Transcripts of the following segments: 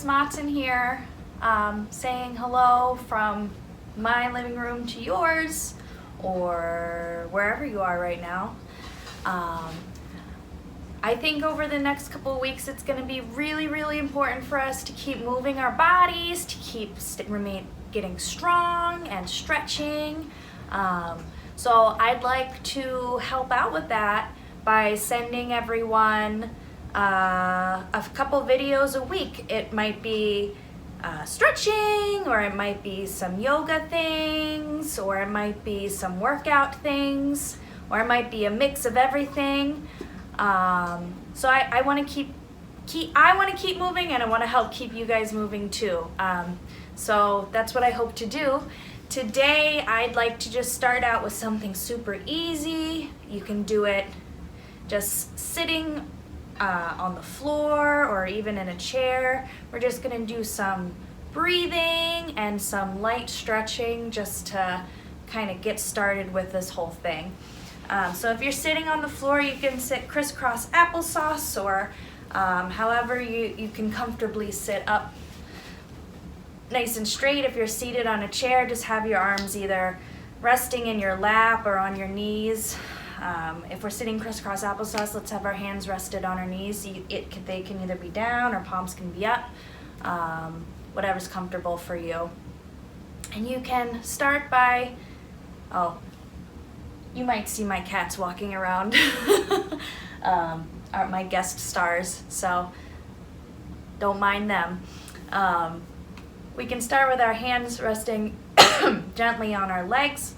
Motson here, saying hello from my living room to yours, or wherever you are right now. I think over the next couple of weeks it's going to be really important for us to keep moving our bodies, to keep getting strong and stretching. So I'd like to help out with that by sending everyone a couple videos a week. It might be stretching, or it might be some yoga things, or it might be some workout things, or it might be a mix of everything. So I want to keep moving, and I want to help keep you guys moving too. So that's what I hope to do. Today I'd like to just start out with something super easy. You can do it just sitting on the floor or even in a chair. We're just going to do some breathing and some light stretching just to kind of get started with this whole thing. So if you're sitting on the floor, you can sit crisscross applesauce, or however you can comfortably sit up nice and straight. If you're seated on a chair, just have your arms either resting in your lap or on your knees. If we're sitting crisscross applesauce, let's have our hands rested on our knees. They can either be down or palms can be up, whatever's comfortable for you. And you can start by, you might see my cats walking around, are my guest stars, so don't mind them. We can start with our hands resting gently on our legs,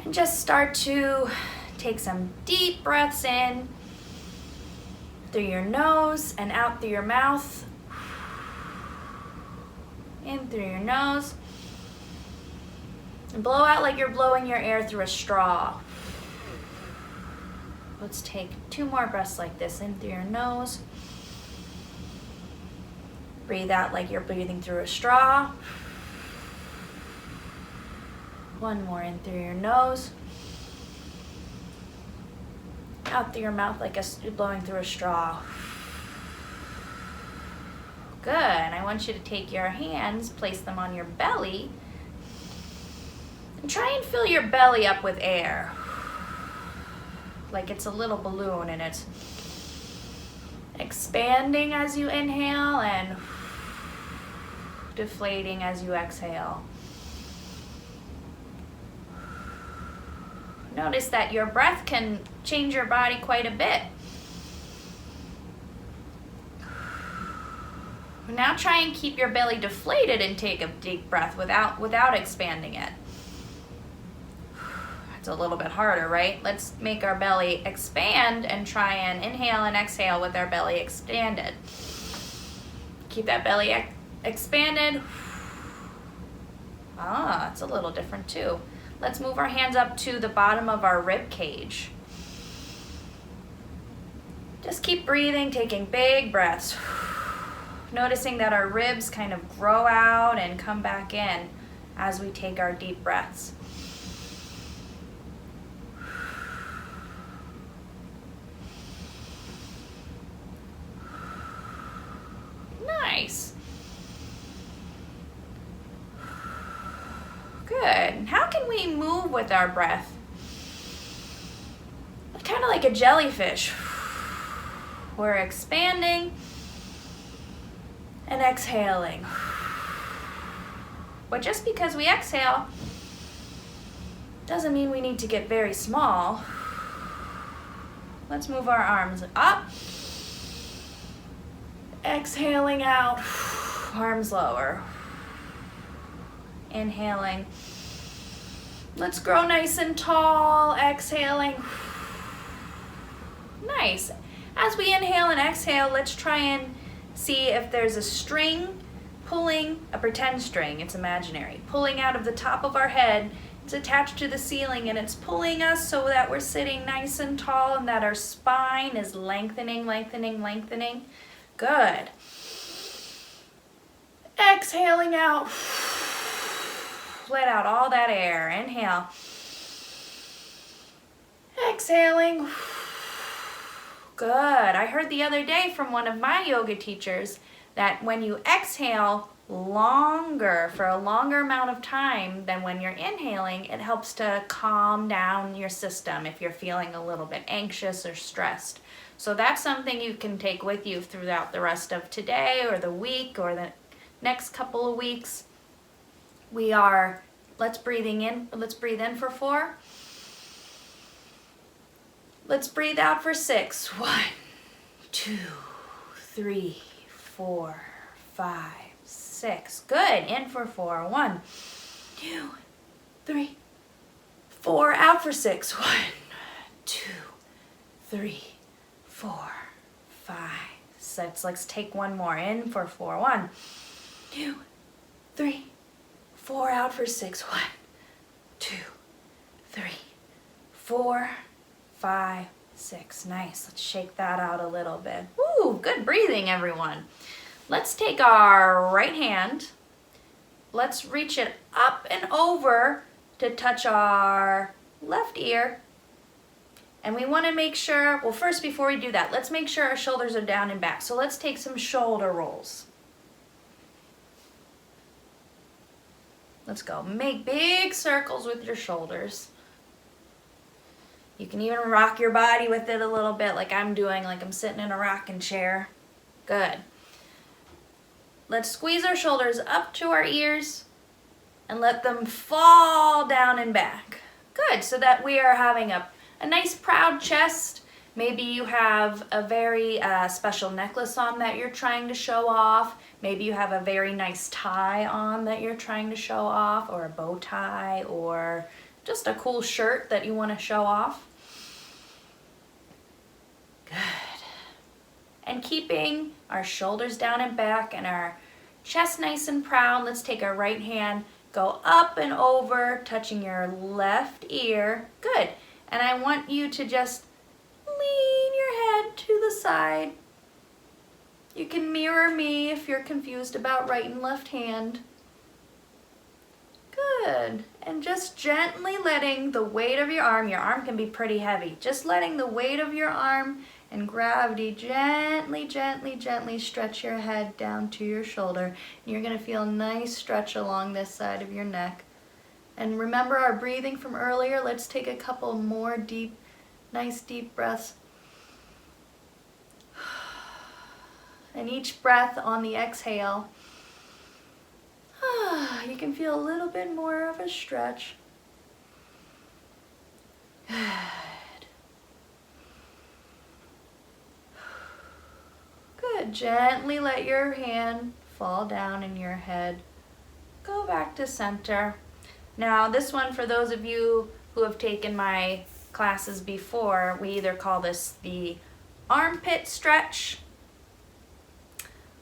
and just start to take some deep breaths in through your nose and out through your mouth. In through your nose, and blow out like you're blowing your air through a straw. Let's take 2 more breaths like this. In through your nose. Breathe out like you're breathing through a straw. 1 more in through your nose. Out through your mouth like you're blowing through a straw. Good. And I want you to take your hands, place them on your belly, and try and fill your belly up with air. Like it's a little balloon, and it's expanding as you inhale and deflating as you exhale. Notice that your breath can change your body quite a bit. Now try and keep your belly deflated and take a deep breath without expanding it. It's a little bit harder, right? Let's make our belly expand and try and inhale and exhale with our belly expanded. Keep that belly expanded. It's a little different too. Let's move our hands up to the bottom of our rib cage. Just keep breathing, taking big breaths. Noticing that our ribs kind of grow out and come back in as we take our deep breaths. Nice. Good. How can we move with our breath? Kind of like a jellyfish. We're expanding and exhaling. But just because we exhale doesn't mean we need to get very small. Let's move our arms up. Exhaling out, arms lower. Inhaling. Let's grow nice and tall, exhaling. Nice. As we inhale and exhale, let's try and see if there's a string pulling, a pretend string, it's imaginary, pulling out of the top of our head. It's attached to the ceiling, and it's pulling us so that we're sitting nice and tall and that our spine is lengthening. Good. Exhaling out. Let out all that air. Inhale. Exhaling. Good. I heard the other day from one of my yoga teachers that when you exhale longer, for a longer amount of time than when you're inhaling, it helps to calm down your system if you're feeling a little bit anxious or stressed. So that's something you can take with you throughout the rest of today or the week or the next couple of weeks. Let's breathe in for 4. Let's breathe out for 6. 1, 2, 3, 4, 5, 6. Good. In for 4. 1, 2, 3, 4. Out for 6. 1, 2, 3, 4, 5, 6. Let's take one more. In for 4. 1, 2, 3, 4. Out for 6. 1, 2, 3, 4, 5, 6. Nice. Let's shake that out a little bit. Woo, good breathing, everyone. Let's take our right hand. Let's reach it up and over to touch our left ear. And we want to make sure, well, first, before we do that, let's make sure our shoulders are down and back. So let's take some shoulder rolls. Let's go. Make big circles with your shoulders. You can even rock your body with it a little bit like I'm doing, like I'm sitting in a rocking chair. Good. Let's squeeze our shoulders up to our ears and let them fall down and back. Good, so that we are having a nice proud chest. Maybe you have a very special necklace on that you're trying to show off. Maybe you have a very nice tie on that you're trying to show off, or a bow tie, or just a cool shirt that you want to show off. Good. And keeping our shoulders down and back and our chest nice and proud, let's take our right hand, go up and over, touching your left ear. Good. And I want you to just lean your head to the side. You can mirror me if you're confused about right and left hand. Good. And just gently letting the weight of your arm can be pretty heavy, just letting the weight of your arm and gravity gently, gently, gently stretch your head down to your shoulder. You're going to feel a nice stretch along this side of your neck. And remember our breathing from earlier. Let's take a couple more nice deep breaths. And each breath on the exhale, you can feel a little bit more of a stretch. Good. Good. Gently let your hand fall down in your head. Go back to center. Now this one, for those of you who have taken my classes before, we either call this the armpit stretch,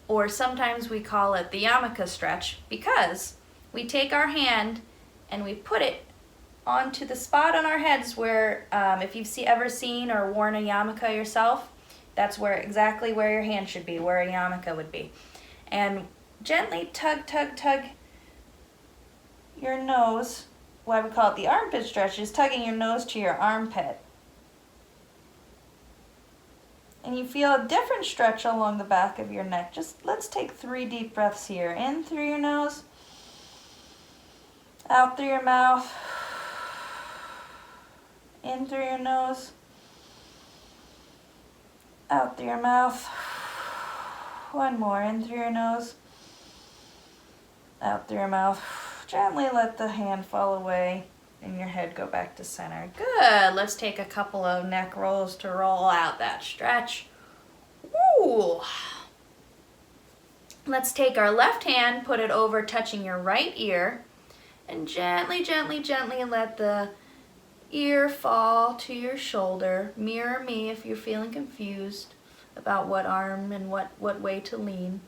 or sometimes we call it the yarmulke stretch, because we take our hand and we put it onto the spot on our heads where, if you've ever seen or worn a yarmulke yourself, that's exactly where your hand should be, where a yarmulke would be. And gently tug, tug, tug your nose. Why we call it the armpit stretch is tugging your nose to your armpit. And you feel a different stretch along the back of your neck. Let's take 3 deep breaths here. In through your nose, out through your mouth, in through your nose, out through your mouth. One more, in through your nose, out through your mouth. Gently let the hand fall away and your head go back to center. Good. Let's take a couple of neck rolls to roll out that stretch. Woo. Let's take our left hand, put it over touching your right ear, and gently, gently, gently let the ear fall to your shoulder. Mirror me if you're feeling confused about what arm and what way to lean.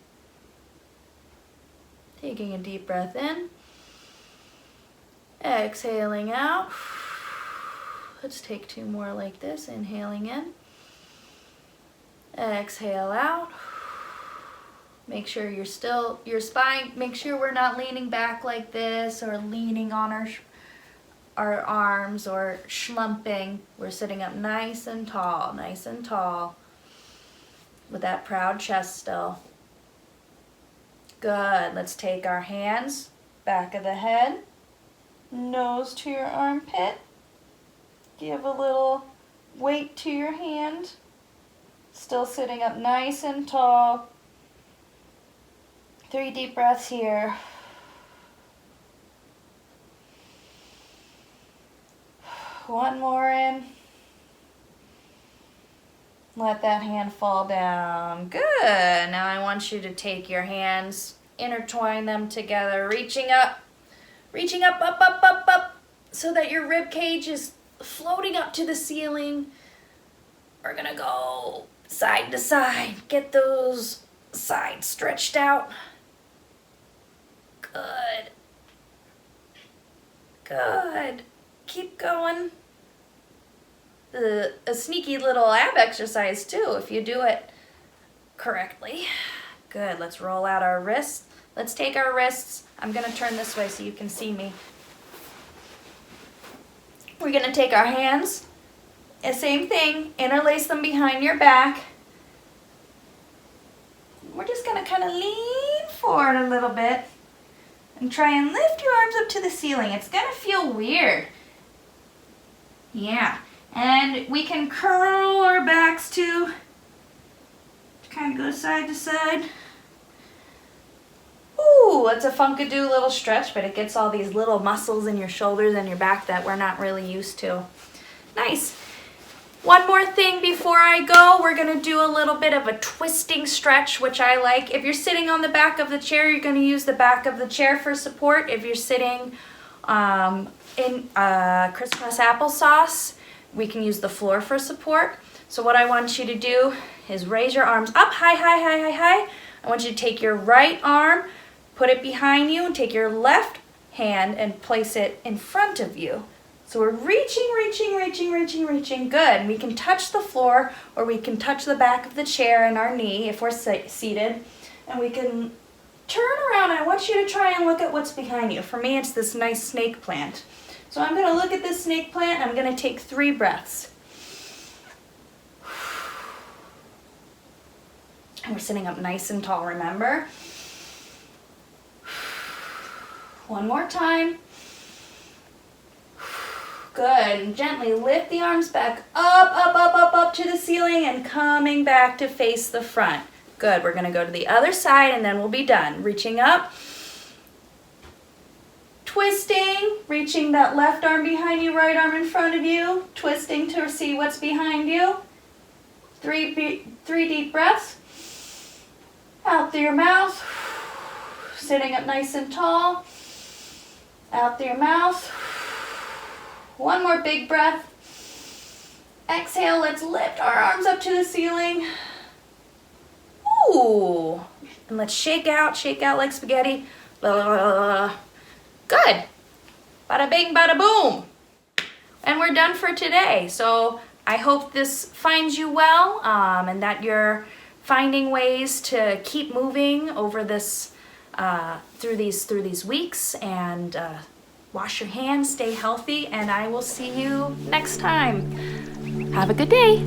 Taking a deep breath in. Exhaling out. Let's take 2 more like this. Inhaling in. Exhale out. Make sure your spine, make sure we're not leaning back like this or leaning on our arms or schlumping. We're sitting up nice and tall, nice and tall. with that proud chest still. Good. Let's take our hands, back of the head, nose to your armpit. Give a little weight to your hand. Still sitting up nice and tall. 3 deep breaths here. One more in. Let that hand fall down. Good. Now I want you to take your hands, intertwine them together, reaching up, up, up, up, up, so that your rib cage is floating up to the ceiling. We're gonna go side to side. Get those sides stretched out. Good. Good. Keep going. A sneaky little ab exercise too, if you do it correctly. Good. Let's roll out our wrists. Let's take our wrists. I'm gonna turn this way so you can see me. We're gonna take our hands, and same thing, interlace them behind your back. We're just gonna kind of lean forward a little bit and try and lift your arms up to the ceiling. It's gonna feel weird. Yeah, and we can curl our backs too. Kind of go side to side. Ooh, it's a funkadoo little stretch, but it gets all these little muscles in your shoulders and your back that we're not really used to. Nice. One more thing before I go, we're gonna do a little bit of a twisting stretch, which I like. If you're sitting on the back of the chair, you're gonna use the back of the chair for support. If you're sitting in crisscross applesauce, we can use the floor for support. So what I want you to do is raise your arms up high, high, high, high, high. I want you to take your right arm, put it behind you, and take your left hand and place it in front of you. So we're reaching, reaching, reaching, reaching, reaching. Good. We can touch the floor, or we can touch the back of the chair and our knee if we're seated. And we can turn around. I want you to try and look at what's behind you. For me, it's this nice snake plant. So I'm going to look at this snake plant, and I'm going to take 3 breaths. And we're sitting up nice and tall, remember? One more time. Good. And gently lift the arms back up, up, up, up, up to the ceiling and coming back to face the front. Good. We're going to go to the other side and then we'll be done. Reaching up. Twisting. Reaching that left arm behind you, right arm in front of you. Twisting to see what's behind you. 3 deep breaths. Out through your mouth. Sitting up nice and tall. Out through your mouth. One more big breath. Exhale, let's lift our arms up to the ceiling. Ooh. And let's shake out like spaghetti. Blah, blah, blah, blah. Good. Bada bing, bada boom. And we're done for today. So I hope this finds you well, and that you're finding ways to keep moving over this through these weeks, and wash your hands, stay healthy, and I will see you next time. Have a good day.